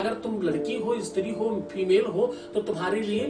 अगर तुम लड़की हो, स्त्री हो, फीमेल हो तो तुम्हारे लिए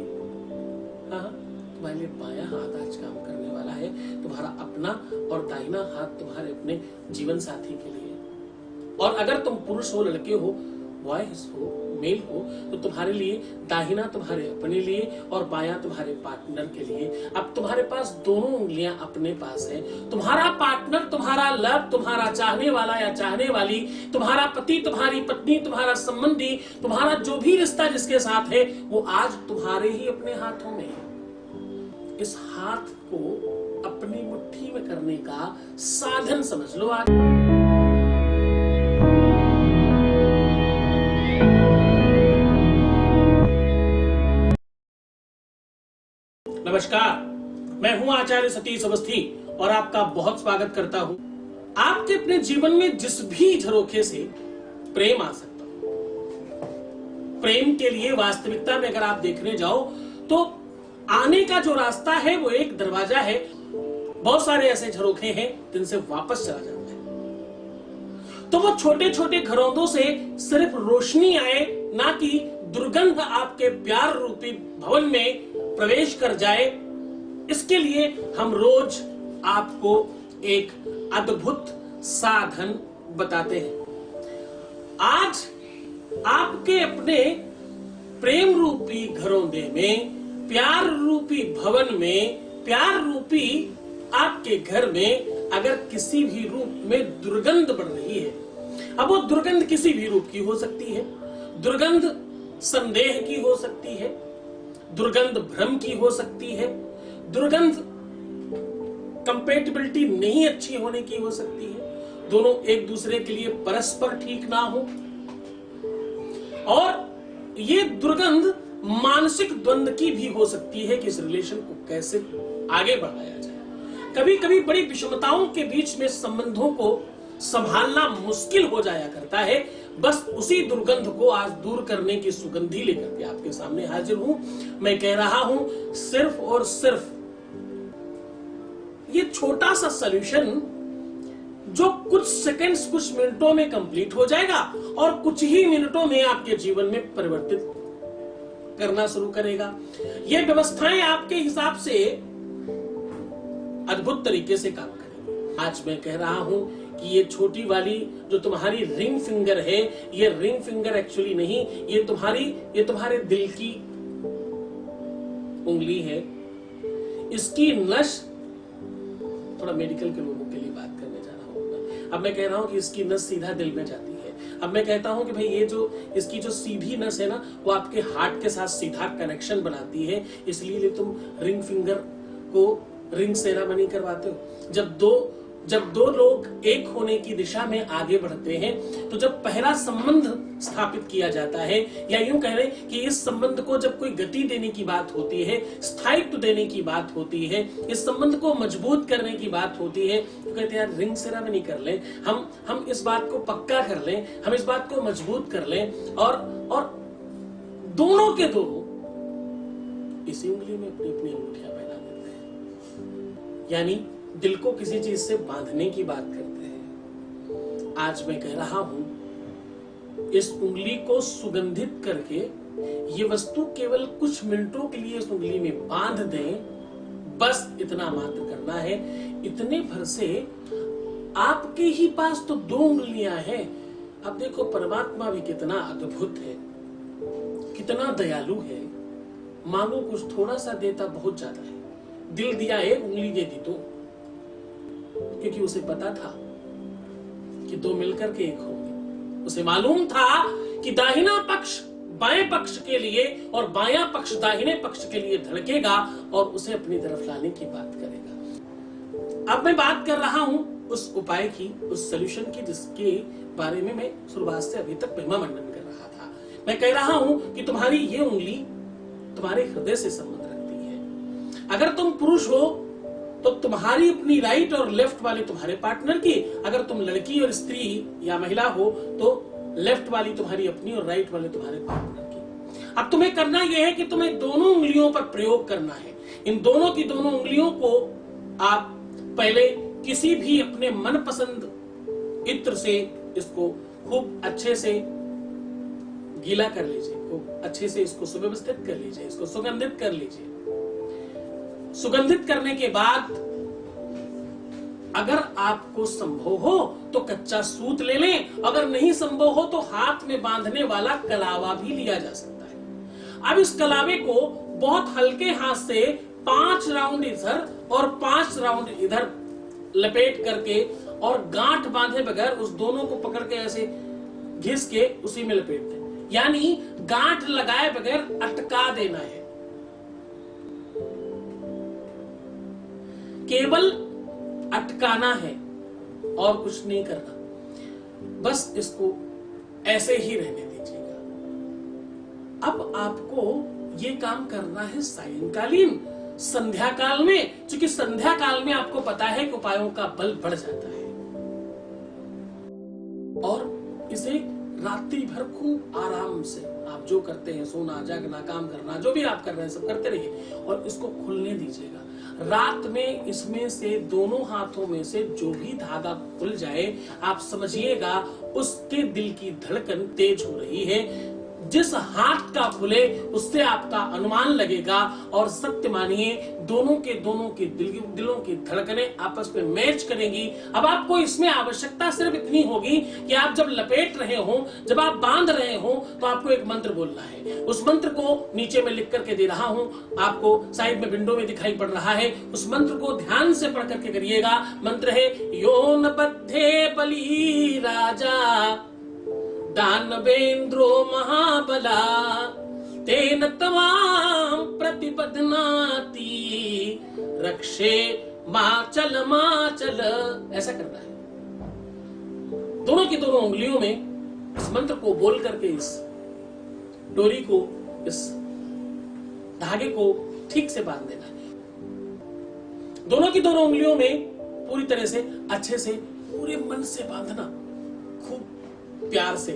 तुम्हारे लिए बायां हाथ आज काम करने वाला है, तुम्हारा अपना, और दाहिना हाथ तुम्हारे अपने जीवन साथी के लिए। और अगर तुम पुरुष हो, लड़के हो, बॉयज हो, मेल हो, तो तुम्हारे लिए दाहिना तुम्हारे अपने लिए और बायां तुम्हारे पार्टनर के लिए। अब तुम्हारे पास दोनों उंगलियां अपने पास है। तुम्हारा पार्टनर, तुम्हारा लव, तुम्हारा चाहने वाला या चाहने वाली, तुम्हारा पति, तुम्हारी पत्नी, तुम्हारा संबंधी, तुम्हारा जो भी रिश्ता जिसके साथ है, वो आज तुम्हारे ही अपने हाथों में है। इस हाथ को अपनी मुट्ठी में करने का साधन समझ लो आज। नमस्कार, मैं हूं आचार्य सतीश अवस्थी और आपका बहुत स्वागत करता हूं। आपके अपने जीवन में जिस भी झरोखे से प्रेम आ सकता हो, प्रेम के लिए वास्तविकता में अगर आप देखने जाओ तो आने का जो रास्ता है वो एक दरवाजा है। बहुत सारे ऐसे झरोखे हैं जिनसे वापस चला जाता है। तो वो छोटे छोटे घरौंदों से सिर्फ रोशनी आए, ना कि दुर्गंध आपके प्यार रूपी भवन में प्रवेश कर जाए, इसके लिए हम रोज आपको एक अद्भुत साधन बताते हैं। आज आपके अपने प्रेम रूपी घरौंदे में, प्यार रूपी भवन में, प्यार रूपी आपके घर में अगर किसी भी रूप में दुर्गंध बढ़ रही है, अब वो दुर्गंध किसी भी रूप की हो सकती है। दुर्गंध संदेह की हो सकती है, दुर्गंध भ्रम की हो सकती है, दुर्गंध कंपेटिबिलिटी नहीं अच्छी होने की हो सकती है, दोनों एक दूसरे के लिए परस्पर ठीक ना हो, और ये दुर्गंध मानसिक द्वंद्व की भी हो सकती है कि इस रिलेशन को कैसे आगे बढ़ाया जाए। कभी कभी बड़ी विषमताओं के बीच में संबंधों को संभालना मुश्किल हो जाया करता है। बस उसी दुर्गंध को आज दूर करने की सुगंधी लेकर के आपके सामने हाजिर हूं। मैं कह रहा हूं सिर्फ और सिर्फ ये छोटा सा सॉल्यूशन जो कुछ सेकंड्स, कुछ मिनटों में कंप्लीट हो जाएगा और कुछ ही मिनटों में आपके जीवन में परिवर्तित करना शुरू करेगा। ये व्यवस्थाएं आपके हिसाब से अद्भुत तरीके से काम करेंगी। आज मैं कह रहा हूं कि ये छोटी वाली जो तुम्हारी रिंग फिंगर है, ये रिंग फिंगर एक्चुअली नहीं, ये तुम्हारे दिल की उंगली है। इसकी नस, थोड़ा मेडिकल के लोगों के लिए बात करने जा रहा हूं। अब मैं कह रहा हूं कि इसकी नस सीधा दिल में जाती है। अब मैं कहता हूं कि भाई ये जो इसकी जो सीधी नस है ना, वो आपके हार्ट के साथ सीधा कनेक्शन बनाती है। इसलिए तुम रिंग फिंगर को रिंग सेरेमनी करवाते हो। जब दो लोग एक होने की दिशा में आगे बढ़ते हैं, तो जब पहला संबंध स्थापित किया जाता है, या यूं कह रहे कि इस संबंध को जब कोई गति देने की बात होती है, स्थायित्व देने की बात होती है, इस संबंध को मजबूत करने की बात होती है, तो कहते हैं यार रिंग सेरेमनी कर लें, हम इस बात को पक्का कर लें, हम इस बात को मजबूत कर लें, और दोनों के दोनों इसी उंगली में अपनी अपनी अंगूठियां पहना देते हैं, यानी दिल को किसी चीज से बांधने की बात करते हैं। आज मैं कह रहा हूं इस उंगली को सुगंधित करके ये वस्तु केवल कुछ मिनटों के लिए इस उंगली में बांध दें। बस इतना मात्र करना है। इतने भर से आपके ही पास तो दो उंगलियां हैं। अब देखो परमात्मा भी कितना अद्भुत है, कितना दयालु है। मांगो कुछ, थोड़ा सा देता बहुत ज्यादा है। दिल दिया एक, उंगली दे दी दो, क्योंकि उसे पता था कि दो मिलकर के एक होंगे। उसे मालूम था कि दाहिना पक्ष बाएं पक्ष के लिए और बायां पक्ष दाहिने पक्ष के लिए धड़केगा और उसे अपनी तरफ लाने की बात करेगा। अब मैं बात कर रहा हूं उस उपाय की, उस सॉल्यूशन की, जिसके बारे में मैं शुरुआत से अभी तक महिमा मंडन कर रहा था। मैं कह रहा हूं कि तुम्हारी ये उंगली तुम्हारे हृदय से संबंध रखती है। अगर तुम पुरुष हो तो तुम्हारी अपनी राइट और लेफ्ट वाले तुम्हारे पार्टनर की, अगर तुम लड़की और स्त्री या महिला हो तो लेफ्ट वाली तुम्हारी अपनी और राइट वाले तुम्हारे पार्टनर की। अब तुम्हें करना यह है कि तुम्हें दोनों उंगलियों पर प्रयोग करना है। इन दोनों की दोनों उंगलियों को आप पहले किसी भी अपने मनपसंद इत्र से इसको खूब अच्छे से गीला कर लीजिए, खूब अच्छे से इसको सुव्यवस्थित कर लीजिए, इसको सुगंधित कर लीजिए। सुगंधित करने के बाद अगर आपको संभव हो तो कच्चा सूत ले लें, अगर नहीं संभव हो तो हाथ में बांधने वाला कलावा भी लिया जा सकता है। अब इस कलावे को बहुत हल्के हाथ से 5 राउंड इधर और 5 राउंड इधर लपेट करके और गांठ बांधे बगैर उस दोनों को पकड़ के ऐसे घिस के उसी में लपेट दें, यानी गांठ लगाए बगैर अटका देना है। केवल अटकाना है और कुछ नहीं करना, बस इसको ऐसे ही रहने दीजिएगा। अब आपको ये काम करना है सायंकालीन, संध्या काल में, क्योंकि संध्या काल में आपको पता है कि उपायों का बल बढ़ जाता है। और इसे रात्रि भर खूब आराम से आप जो करते हैं, सोना, जागना, काम करना, जो भी आप कर रहे हैं सब करते रहिए और इसको खुलने दीजिएगा। रात में इसमें से दोनों हाथों में से जो भी धागा खुल जाए, आप समझिएगा उसके दिल की धड़कन तेज हो रही है। जिस हाथ का खुले उससे आपका अनुमान लगेगा और सत्य मानिए दोनों के दिलों की धड़कनें आपस में मैच करेंगी। अब आपको इसमें आवश्यकता सिर्फ इतनी होगी कि आप जब लपेट रहे हो, जब आप बांध रहे हो, तो आपको एक मंत्र बोलना है। उस मंत्र को नीचे में लिख करके दे रहा हूं, आपको साइड में विंडो में दिखाई पड़ रहा है। उस मंत्र को ध्यान से पढ़ करके करिएगा। मंत्र है योन बद्धे बलि राजा दानवेंद्रो महाबला तेन तवाम प्रतिपदनाति रक्षे माचल। ऐसा करना है। दोनों की दोनों उंगलियों में इस मंत्र को बोल करके इस डोरी को, इस धागे को ठीक से बांध देना है। दोनों की दोनों उंगलियों में पूरी तरह से अच्छे से पूरे मन से बांधना, खूब प्यार से।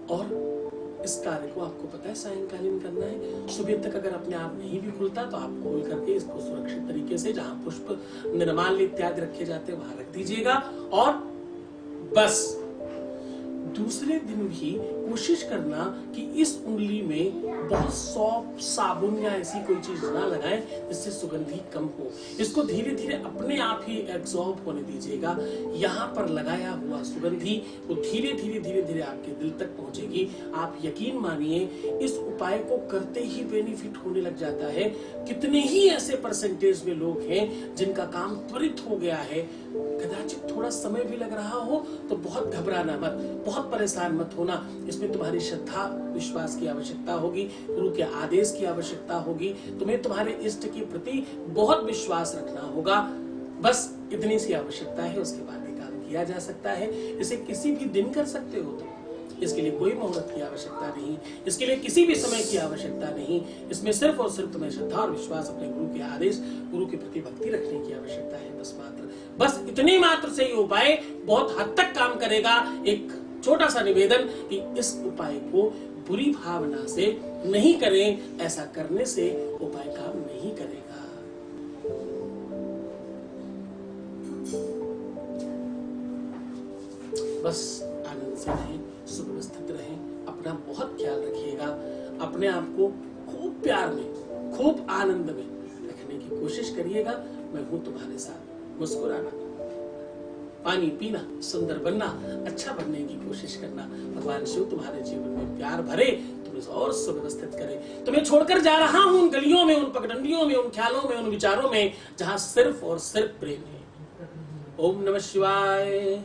और इस कार्य को आपको पता है सायंकालीन करना है। सुबह तक अगर अपने आप नहीं भी खुलता तो आप खोल करके इसको सुरक्षित तरीके से जहां पुष्प, निर्माल्य इत्यादि रखे जाते हैं वहां रख दीजिएगा। और बस दूसरे दिन भी कोशिश करना कि इस उंगली में बहुत सॉफ्ट साबुन या ऐसी कोई चीज ना लगाएं जिससे सुगंधी कम हो। इसको धीरे धीरे अपने आप ही एब्जॉर्ब होने दीजिएगा। यहाँ पर लगाया हुआ सुगंधी वो धीरे धीरे आपके दिल तक पहुंचेगी। आप यकीन मानिए इस उपाय को करते ही बेनिफिट होने लग जाता है। कितने ही ऐसे परसेंटेज में लोग हैं जिनका काम त्वरित हो गया है। कदाचित थोड़ा समय भी लग रहा हो तो बहुत घबराना मत, बहुत परेशान मत होना। इसमें तुम्हारी श्रद्धा विश्वास की आवश्यकता होगी, गुरु के आदेश की आवश्यकता होगी, तुम्हें तुम्हारे इष्ट के प्रति बहुत विश्वास रखना होगा। बस इतनी सी आवश्यकता है, उसके बाद ये काम किया जा सकता है। इसे किसी भी दिन कर सकते हो तुम, इसके लिए कोई मुहूर्त की आवश्यकता नहीं, इसके लिए किसी भी समय की आवश्यकता नहीं। इसमें सिर्फ और सिर्फ तुम्हें श्रद्धा और विश्वास, अपने गुरु के आदेश, गुरु के प्रति भक्ति रखने की आवश्यकता है। बस इतनी मात्र से ये उपाय बहुत हद तक काम करेगा। एक छोटा सा निवेदन कि इस उपाय को बुरी भावना से नहीं करें, ऐसा करने से उपाय काम नहीं करेगा। बस आनंद से रहें, सुव्यवस्थित रहें, अपना बहुत ख्याल रखिएगा। अपने आप को खूब प्यार में, खूब आनंद में रखने की कोशिश करिएगा। मैं हूं तुम्हारे साथ। मुस्कुराना, पानी पीना, सुंदर बनना, अच्छा बनने की कोशिश करना। भगवान शिव तुम्हारे जीवन में प्यार भरे, तुम्हें और सुव्यवस्थित करे। तुम्हें छोड़कर जा रहा हूं उन गलियों में, उन पगडंडियों में, उन ख्यालों में, उन विचारों में जहां सिर्फ और सिर्फ प्रेम है। ओम नमः शिवाय।